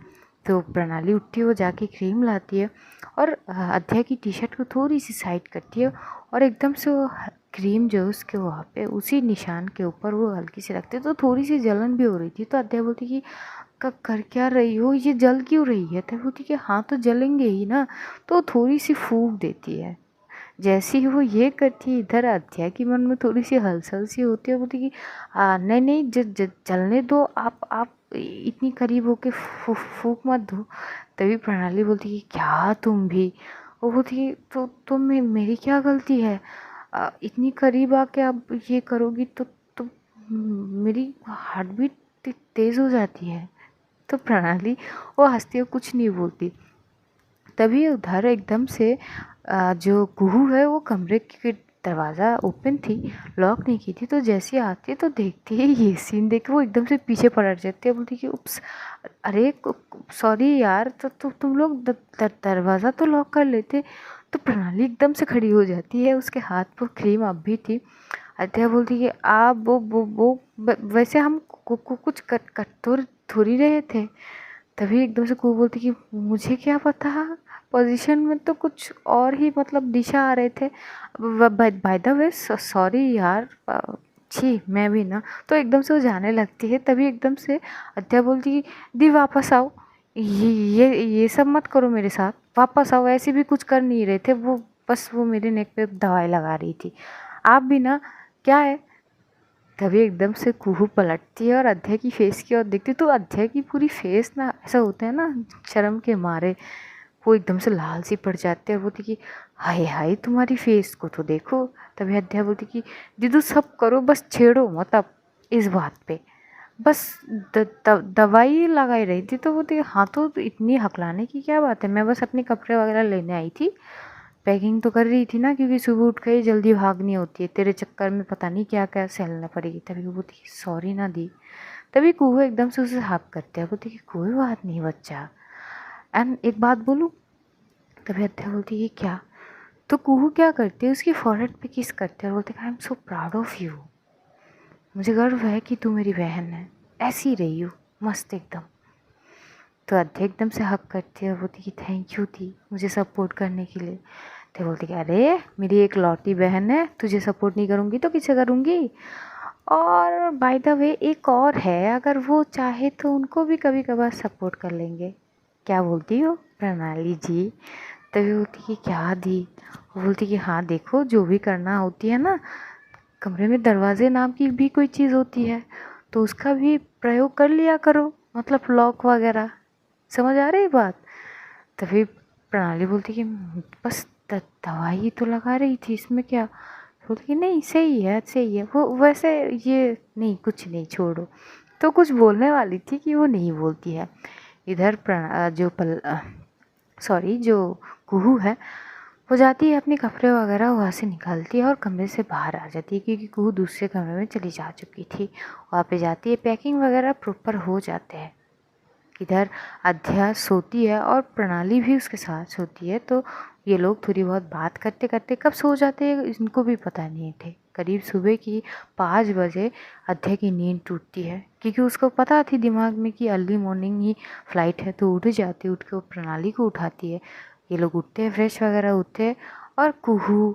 तो प्रणाली उठती है, वो जाके क्रीम लाती है और अध्या की टी शर्ट को थोड़ी सी साइड करती है और एकदम से वो क्रीम जो उसके वहाँ पे उसी निशान के ऊपर वो हल्की सी रखते, तो थोड़ी सी जलन भी हो रही थी। तो अध्या बोलती कि कर क्या रही हो, ये जल क्यों रही है। तभी बोलती कि हाँ तो जलेंगे ही ना। तो थोड़ी सी फूंक देती है, जैसे ही वो ये करती है, इधर अध्या के मन में थोड़ी सी हलचल सी होती है। बोलती कि नहीं नहीं, जलने दो, आप इतनी करीब होके फूक मत दो। तभी प्रणाली बोलती कि क्या तुम भी। वो बोलती कि तो मेरी क्या गलती है, इतनी करीब आके आप ये करोगी तो मेरी हार्ट बीट तेज़ हो जाती है। तो प्रणाली वो हंसती है, कुछ नहीं बोलती। तभी उधर एकदम से जो कुहू है वो कमरे की दरवाज़ा ओपन थी, लॉक नहीं की थी। तो जैसे आती है तो देखती है ये सीन देख के वो एकदम से पीछे पलट जाती है। बोलती कि उप्स, अरे सॉरी यार, तो तुम लोग दरवाज़ा तो लॉक कर लेते। तो प्रणाली एकदम से खड़ी हो जाती है, उसके हाथ पर क्रीम अब भी थी। अध्या बोलती कि आप वैसे हम कुछ कट थोड़ी रहे थे। तभी एकदम से कुहू बोलती कि मुझे क्या पता, पोजीशन में तो कुछ और ही मतलब दिशा आ रहे थे। बाय द वे सॉरी यार, छी मैं भी ना। तो एकदम से वो जाने लगती है। तभी एकदम से अध्या बोलती कि दी वापस आओ, ये सब मत करो मेरे साथ, वापस आओ। ऐसे भी कुछ कर नहीं रहे थे वो, बस वो मेरे नेक पे दवाई लगा रही थी। आप भी ना, क्या है। तभी एकदम से कुहू पलटती है और अध्या की फेस की ओर देखती है। तो अध्या की पूरी फेस ना ऐसा होता है ना, शर्म के मारे वो एकदम से लाल सी पड़ जाती है। बोलती कि हाय हाय, तुम्हारी फेस को तो देखो। तभी अध्या बोलती कि दीदू सब करो, बस छेड़ो मत अब इस बात पे। बस दवाई लगाई रही थी। तो बोलती हाँ, तो इतनी हकलाने की क्या बात है, मैं बस अपने कपड़े वगैरह लेने आई थी, पैकिंग तो कर रही थी ना, क्योंकि सुबह उठ के ही जल्दी भागनी होती है, तेरे चक्कर में पता नहीं क्या क्या सहलना पड़ेगी। तभी वो बोलती सॉरी ना दी। तभी कुहू एकदम से उसे हाक करते हैं। बोलती कि कोई बात नहीं बच्चा, एंड एक बात बोलूँ। तभी अध्या बोलती है क्या। तो कुहू क्या करती है, उसकी फॉरहेड पे किस करते हैं और बोलते हैं I am so proud of you, मुझे गर्व है कि तू मेरी बहन है, ऐसी रही हो मस्त एकदम। तो अध्या एकदम से हक करती है और बोलती कि थैंक यू थी मुझे सपोर्ट करने के लिए। तो बोलती कि अरे मेरी एक लौती बहन है, तुझे सपोर्ट नहीं करूँगी तो किसे करूँगी। और बाय द वे एक और है, अगर वो चाहे तो उनको भी कभी कभार सपोर्ट कर लेंगे। क्या बोलती हो प्रणाली जी। तभी बोलती कि क्या दी। वो बोलती कि हाँ देखो, जो भी करना होती है ना, कमरे में दरवाजे नाम की भी कोई चीज़ होती है, तो उसका भी प्रयोग कर लिया करो, मतलब लॉक वगैरह। समझ आ रही बात। तभी प्रणाली बोलती कि बस दवाई तो लगा रही थी, इसमें क्या। बोलती कि नहीं सही है सही है, वो वैसे ये नहीं, कुछ नहीं, छोड़ो। तो कुछ बोलने वाली थी कि वो नहीं बोलती है। इधर जो कुहू है, वो जाती है अपने कपड़े वगैरह वहाँ से निकालती है और कमरे से बाहर आ जाती है, क्योंकि कुहू दूसरे कमरे में चली जा चुकी थी। वहाँ पे जाती है, पैकिंग वगैरह प्रॉपर हो जाते हैं। इधर अध्या सोती है और प्रणाली भी उसके साथ सोती है। तो ये लोग थोड़ी बहुत बात करते करते कब सो जाते हैं इनको भी पता नहीं थे। करीब सुबह की 5 बजे अध्या की नींद टूटती है, क्योंकि उसको पता थी दिमाग में कि अर्ली मॉर्निंग ही फ़्लाइट है। तो उठ जाती, उठ के वो प्रणाली को उठाती है। ये लोग उठते हैं, फ्रेश वगैरह होते हैं। और कुहू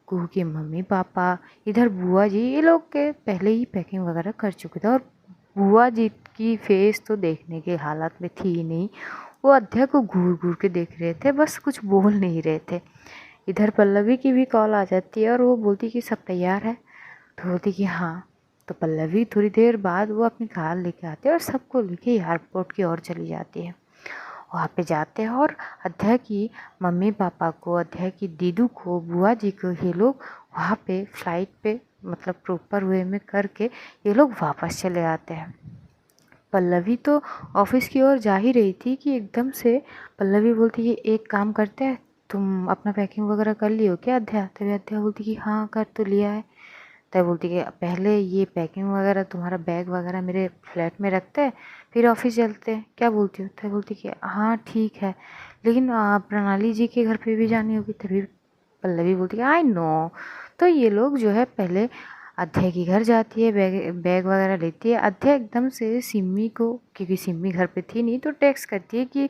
कुहू के मम्मी पापा, इधर बुआ जी, ये लोग के पहले ही पैकिंग वगैरह कर चुके थे। और बुआ जी की फेस तो देखने के हालत में थी ही नहीं। वो अध्या को घूर घूर के देख रहे थे, बस कुछ बोल नहीं रहे थे। इधर पल्लवी की भी कॉल आ जाती है और वो बोलती कि सब तैयार है। तो बोलती कि हाँ। तो पल्लवी थोड़ी देर बाद वो अपनी कार लेके आती है और सबको लेके एयरपोर्ट की ओर चली जाती है। वहाँ पे जाते हैं और अध्या की मम्मी पापा को, अध्या की दीदू को, बुआ जी को, ये लोग वहाँ पे फ़्लाइट पे मतलब प्रॉपर वे में करके ये लोग वापस चले आते हैं। पल्लवी तो ऑफिस की ओर जा ही रही थी कि एकदम से पल्लवी बोलती है एक काम करते हैं, तुम अपना पैकिंग वगैरह कर लियो क्या अध्या। तभी अध्या बोलती कि हाँ कर तो लिया है। तब बोलती कि पहले ये पैकिंग वगैरह तुम्हारा बैग वगैरह मेरे फ्लैट में रखते हैं, फिर ऑफिस चलते हैं, क्या बोलती हो। तब बोलती कि हाँ ठीक है, लेकिन प्रणाली जी के घर पे भी जानी होगी। तभी पल्लवी बोलती है आई नो। तो ये लोग जो है पहले अध्या के घर जाती है, बैग वगैरह लेती है। अध्या एकदम से सिम्मी को, क्योंकि सिम्मी घर पे थी नहीं, तो टेक्स्ट करती है कि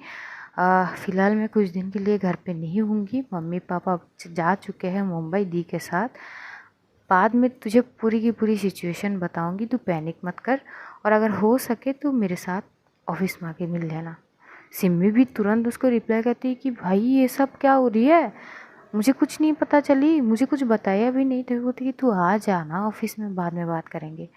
फ़िलहाल मैं कुछ दिन के लिए घर पे नहीं होंगी, मम्मी पापा जा चुके हैं मुंबई दी के साथ, बाद में तुझे पूरी की पूरी सिचुएशन बताऊंगी, तू पैनिक मत कर, और अगर हो सके तो मेरे साथ ऑफिस में आके मिल लेना। सिम्मी भी तुरंत उसको रिप्लाई करती है कि भाई ये सब क्या हो रही है, मुझे कुछ नहीं पता चली, मुझे कुछ बताया भी नहीं। तो बोलती कि तू आ जाना ऑफिस में, बाद में बात करेंगे।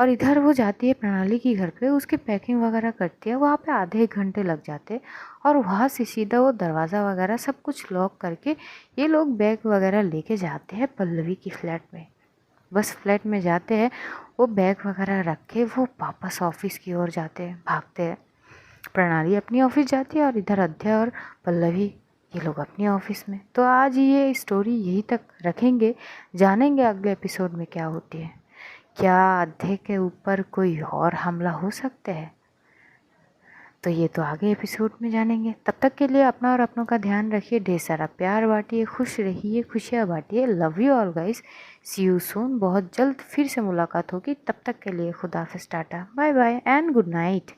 और इधर वो जाती है प्रणाली की घर पे, उसकी पैकिंग वगैरह करती है। वहाँ पे आधे 1 घंटे लग जाते। और वहाँ से सीधा वो दरवाज़ा वगैरह सब कुछ लॉक करके ये लोग बैग वगैरह लेके जाते हैं पल्लवी की फ्लैट में। बस फ्लैट में जाते हैं, वो बैग वगैरह रख के वो वापस ऑफिस की ओर जाते हैं, भागते हैं। प्रणाली अपनी ऑफिस जाती है और इधर अध्या और पल्लवी ये लोग अपनी ऑफिस में। तो आज ये स्टोरी यहीं तक रखेंगे, जानेंगे अगले एपिसोड में क्या होती है। क्या अध्या के ऊपर कोई और हमला हो सकता है? तो ये तो आगे एपिसोड में जानेंगे। तब तक के लिए अपना और अपनों का ध्यान रखिए, ढेर सारा प्यार बांटिए, खुश रहिए, खुशियाँ बांटिए। Love you all guys, see you soon. बहुत जल्द फिर से मुलाकात होगी। तब तक के लिए खुदा हाफिज़, tata, bye bye and good night.